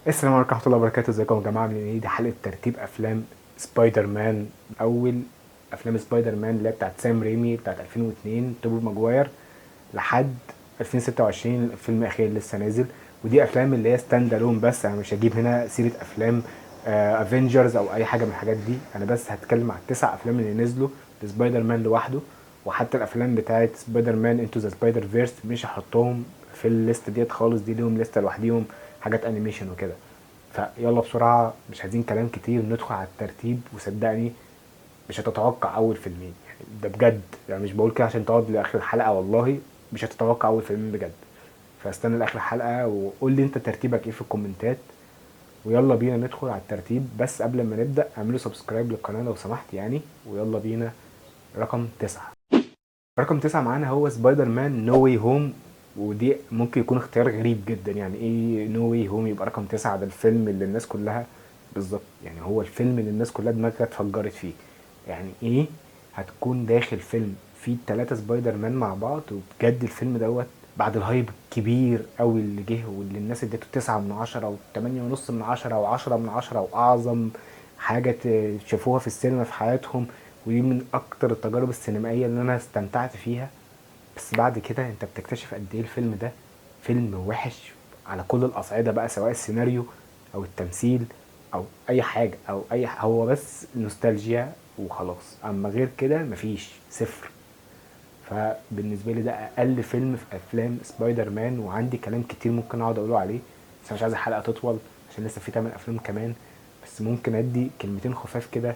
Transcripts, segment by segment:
السلام عليكم ورحمة الله وبركاته. ازيكم يا جماعة؟ عاملين ايه؟ دي حلقة ترتيب افلام سبايدر مان. اول افلام سبايدر مان اللي هي بتاعت سام ريمي بتاعت 2002 توبي ماجواير لحد 2026 الفيلم الاخير لسه نازل. ودي افلام اللي هي ستاند الون، بس انا مش هجيب هنا سيرة افلام افنجرز او اي حاجة من الحاجات دي. انا بس هتكلم على التسع افلام اللي نزلوا لسبايدر مان لوحده. وحتى الافلام بتاعت سبايدر مان انتو ذا سبايدر فيرس مش هحطهم في الليست ديت خالص، دي ليهم ليست لوحديهم، حاجات انيميشن وكده. فيلا بسرعة، مش عايزين كلام كتير، ندخل على الترتيب. وصدقني مش هتتوقع أول فيلمين، يعني ده بجد، يعني مش بقول كده عشان تقعد لآخر الحلقة، والله مش هتتوقع أول فيلمين بجد. فاستنى لآخر الحلقة وقول لي أنت ترتيبك إيه في الكومنتات. ويلا بينا ندخل على الترتيب. بس قبل ما نبدأ اعملوا سبسكرايب للقناة لو سمحت يعني. ويلا بينا. رقم 9. رقم 9 معانا هو سبايدر مان نو واي هوم. ودي ممكن يكون اختيار غريب جدا، يعني ايه نو واي هوم يبقى رقم 9؟ ده الفيلم اللي الناس كلها، بالظبط يعني هو الفيلم اللي الناس كلها دماغها اتفجرت فيه. يعني ايه هتكون داخل فيلم فيه 3 سبايدر مان مع بعض؟ وبجد الفيلم دوت بعد الهايب الكبير قوي اللي جه واللي الناس اديته 9 من 10 و8 ونص من 10 و10 من 10 واعظم حاجة شافوها في السينما في حياتهم، ودي من اكتر التجارب السينمائية اللي انا استمتعت فيها. بس بعد كده انت بتكتشف قد ايه الفيلم ده فيلم وحش على كل الاصعده بقى، سواء السيناريو او التمثيل او اي حاجه او هو بس نوستالجيا وخلاص. اما غير كده مفيش، صفر. فبالنسبه لي ده اقل فيلم في افلام سبايدر مان، وعندي كلام كتير ممكن اقعد اقوله عليه، بس أنا مش عايز الحلقه تطول عشان لسه في 8 افلام كمان. بس ممكن ادي كلمتين خفاف كده.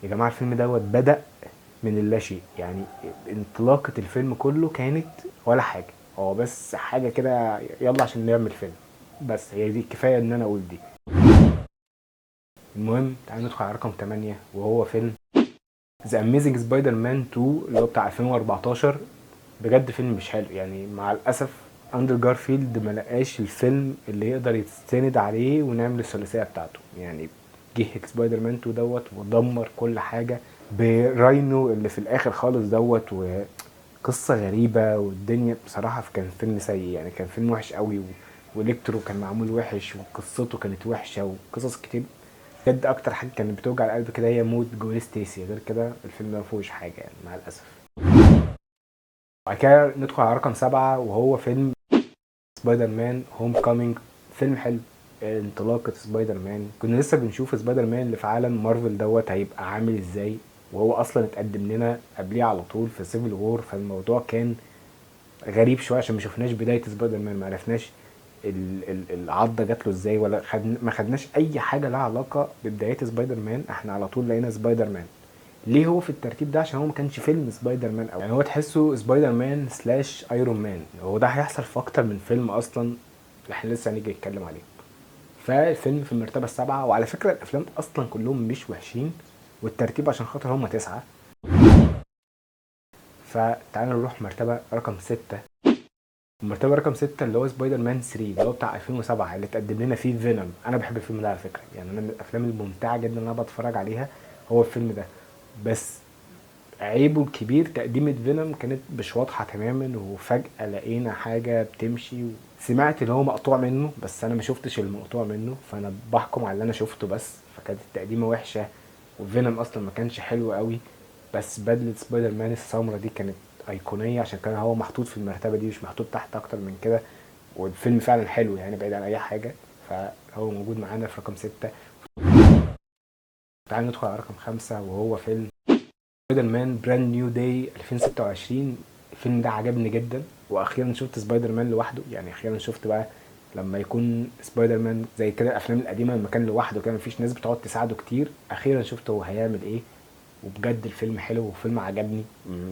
يا جماعه الفيلم دوت بدأ من اللاشيء، يعني انطلاقة الفيلم كله كانت ولا حاجة، هو بس حاجة كده يلا عشان نعمل فيلم. بس هي دي كفاية ان انا اقول دي. المهم تعالى ندخل على رقم 8 وهو فيلم ذا اميزنج سبايدر مان 2 اللي هو بتاع 2014. بجد فيلم مش حلو يعني، مع الاسف. اندرو جارفيلد ما لقاش الفيلم اللي يقدر يتسند عليه ونعمل الثلاثيه بتاعته، يعني جه سبايدر مان 2 دوت ودمر كل حاجه براينو اللي في الاخر خالص دوت، وقصه غريبه والدنيا بصراحه. كان فيلم سيء يعني، كان فيلم وحش قوي والكترو كان معمول وحش وقصته كانت وحشه وقصص كتير. بجد اكتر حاجه كانت بتوجع القلب كده هي موت جوين ستيسي، غير كده الفيلم ده مفيهوش حاجه يعني مع الاسف. بعد كده ندخل على رقم 7 وهو فيلم سبايدر مان هوم كومينج. فيلم حلو، انطلاقة سبايدر مان. كنا لسه بنشوف سبايدر مان اللي في عالم مارفل دوت هيبقى عامل ازاي، وهو اصلا اتقدم لنا قبليه على طول في سيفل وور. فالموضوع كان غريب شويه عشان ما شفناش بدايه سبايدر مان، ما عرفناش العضه جات له ازاي، ولا ما خدناش اي حاجه لها علاقه ببدايات سبايدر مان. احنا على طول لقينا سبايدر مان. ليه هو في الترتيب ده؟ عشان هو ما كانش فيلم سبايدر مان أوي، يعني هو تحسه سبايدر مان سلاش ايرون مان. هو ده هيحصل في اكتر من فيلم اصلا اللي احنا لسه هنيجي نتكلم عليه. فالفيلم في المرتبه السابعه، وعلى فكره الافلام اصلا كلهم مش وحشين، والترتيب عشان خاطر هم 9. فتعالوا نروح مرتبه رقم 6. المرتبه رقم 6 اللي هو سبايدر مان 3 اللي هو بتاع 2007 اللي اتقدم لنا فيه فينوم. انا بحب الفيلم ده على فكره، يعني انا من الافلام الممتعه جدا اللي انا بتفرج عليها هو الفيلم ده. بس عيبه الكبير تقديمة فينوم كانت مش واضحة تماما، وفجأة لقينا حاجة بتمشي. سمعت اللي هو مقطوع منه، بس انا ما شفتش المقطوع منه، فانا بحكم على اللي انا شفته بس. فكانت التقديمة وحشة، وفينوم اصلا ما كانش حلو قوي. بس بدلة سبايدر مان السمرة دي كانت ايقونية، عشان كان هو محطوط في المرتبة دي مش محطوط تحت اكتر من كده. والفيلم فعلا حلو يعني بعيد عن اي حاجة. فهو موجود معانا في رقم 6. تعال ندخل على رقم 5 وهو فيلم سبايدر مان براند نيو داي 2026. الفيلم ده عجبني جدا، واخيرا شفت سبايدر مان لوحده. يعني اخيرا شفت بقى لما يكون سبايدر مان زي كده الافلام القديمه لما كان لوحده كده مفيش ناس بتقعد تساعده كتير. اخيرا شفت هو هيعمل ايه. وبجد الفيلم حلو وفيلم عجبني.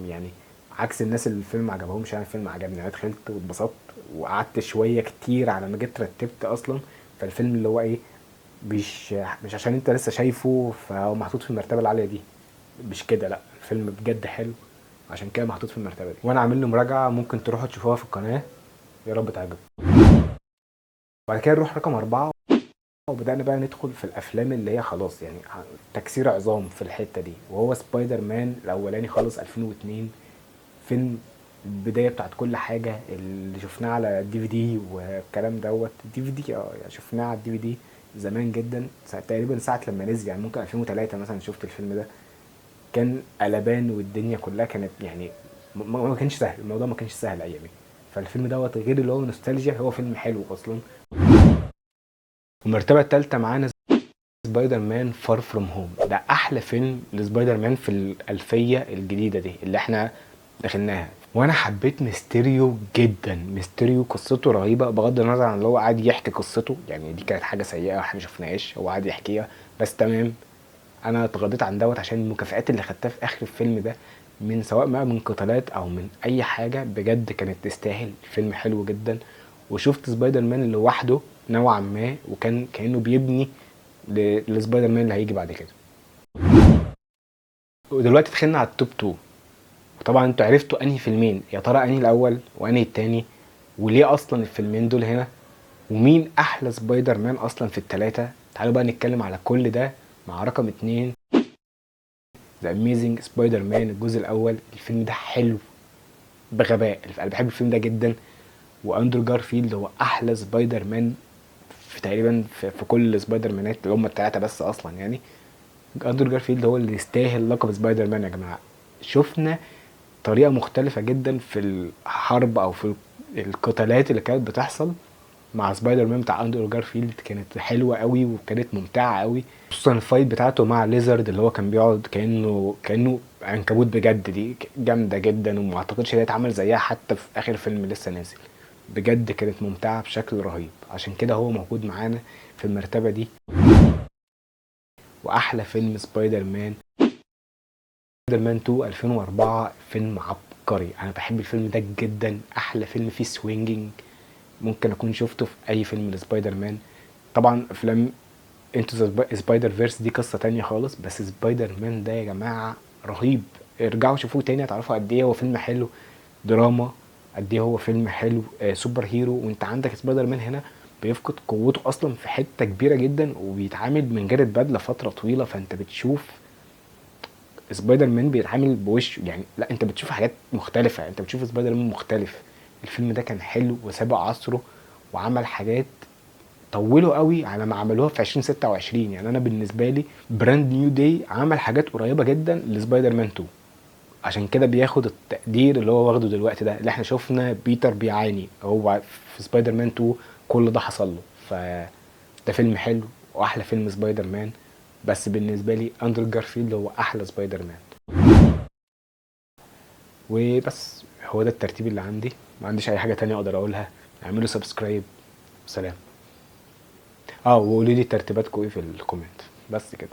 يعني عكس الناس اللي الفيلم ما عجبهمش، انا الفيلم عجبني، انا دخلت واتبسطت وقعدت شويه كتير على ما جيت رتبت اصلا. فالفيلم اللي هو ايه، مش عشان انت لسه شايفه فهو محطوط في المرتبه العاليه دي، مش كده، لا الفيلم بجد حلو عشان كده محطوط في المرتبه دي. وانا عامل له مراجعه ممكن تروحوا تشوفوها في القناه، يا رب تعجبكم. بعد كده نروح رقم 4، وبدأنا بقى ندخل في الأفلام اللي هي خلاص يعني تكسير عظام في الحتة دي، وهو سبايدر مان الأولاني خالص 2002. فيلم البدايه بتاعت كل حاجه اللي شفناها على الدي في دي والكلام دوت. الدي في دي يعني شفناه على الدي في دي زمان جدا، تقريبا ساعه لما نزل، يعني ممكن 2003 مثلا شفت الفيلم ده. كان قلبان والدنيا كلها كانت يعني ما كانش سهل، الموضوع ما كانش سهل ايامي. فالفيلم دوت غير اللي هو نوستالجيا، هو فيلم حلو اصلا. والمرتبه الثالثه معانا سبايدر مان فار فروم هوم. ده احلى فيلم لسبايدر مان في الالفيه الجديده دي اللي احنا دخلناها. وانا حبيت ميستيريو جدا. ميستيريو قصته رهيبه، بغض النظر عن اللي هو قاعد يحكي قصته، يعني دي كانت حاجه سيئه احنا ما شفناهاش، هو قاعد يحكيها بس تمام. انا اتغاضيت عن دوت عشان المكافآت اللي خدتها في اخر الفيلم ده، من سواء بقى من قتالات او من اي حاجه، بجد كانت تستاهل. فيلم حلو جدا. وشفت سبايدر مان اللي لوحده نوعا ما، وكان كانه بيبني لسبايدر مان اللي هيجي بعد كده. ودلوقتي دخلنا على التوب 2. وطبعا انتوا عرفتوا انهي فيلمين، يا ترى انهي الاول وانهي التاني، وليه اصلا الفيلمين دول هنا، ومين احلى سبايدر مان اصلا في التلاتة. تعالوا بقى نتكلم على كل ده مع رقم 2، ذا اميزنج سبايدر مان الجزء الاول. الفيلم ده حلو بغباء، انا بحب الفيلم ده جدا. واندرو جارفيلد هو احلى سبايدر مان في تقريبا في كل سبايدر مانات اللي هم التلاتة بس اصلا يعني. اندرو جارفيلد هو اللي يستاهل لقب سبايدر مان يا جماعه. شفنا طريقه مختلفه جدا في الحرب او في القتالات اللي كانت بتحصل مع سبايدر مان بتاع اندرو جارفيلد، كانت حلوه قوي وكانت ممتعه قوي. خصوصا الفايت بتاعته مع ليزرد اللي هو كان بيقعد كانه عنكبوت بجد، دي جامده جدا، وما اعتقدش هي اتعمل زيها حتى في اخر فيلم لسه نازل. بجد كانت ممتعه بشكل رهيب، عشان كده هو موجود معانا في المرتبه دي. واحلى فيلم سبايدر مان، سبايدر مان 2 2004، فيلم عبقري. انا بحب الفيلم ده جدا، احلى فيلم فيه سوينجينج ممكن اكون شفته في اي فيلم لسبايدر مان. طبعا افلام انتو ذا سبايدر فيرس دي قصه تانية خالص، بس سبايدر مان ده يا جماعه رهيب. ارجعوا شوفوه تاني هتعرفوا قد ايه هو فيلم حلو دراما، قد ايه هو فيلم حلو سوبر هيرو. وانت عندك سبايدر مان هنا بيفقد قوته اصلا في حته كبيره جدا، وبيتعامل من غير البدله فتره طويله، فانت بتشوف سبايدر مان بيتعامل بوشه يعني. لا انت بتشوف حاجات مختلفه، انت بتشوف سبايدر مان مختلف. الفيلم ده كان حلو وسابق عصره، وعمل حاجات طولوا قوي على ما عملوها في 2026. يعني انا بالنسبه لي براند نيو داي عمل حاجات قريبه جدا لسبايدر مان 2، عشان كده بياخد التقدير اللي هو واخده دلوقتي ده. اللي احنا شفنا بيتر بيعاني، هو في سبايدر مان 2 كل ده حصل له. ده فيلم حلو واحلى فيلم سبايدر مان، بس بالنسبه لي اندرو جارفيلد هو احلى سبايدر مان. وبس هو ده الترتيب اللي عندي، ما عنديش اي حاجه تانية اقدر اقولها. اعملوا سبسكرايب. سلام. وقولوا لي ترتيباتكم ايه في الكومنت. بس كده.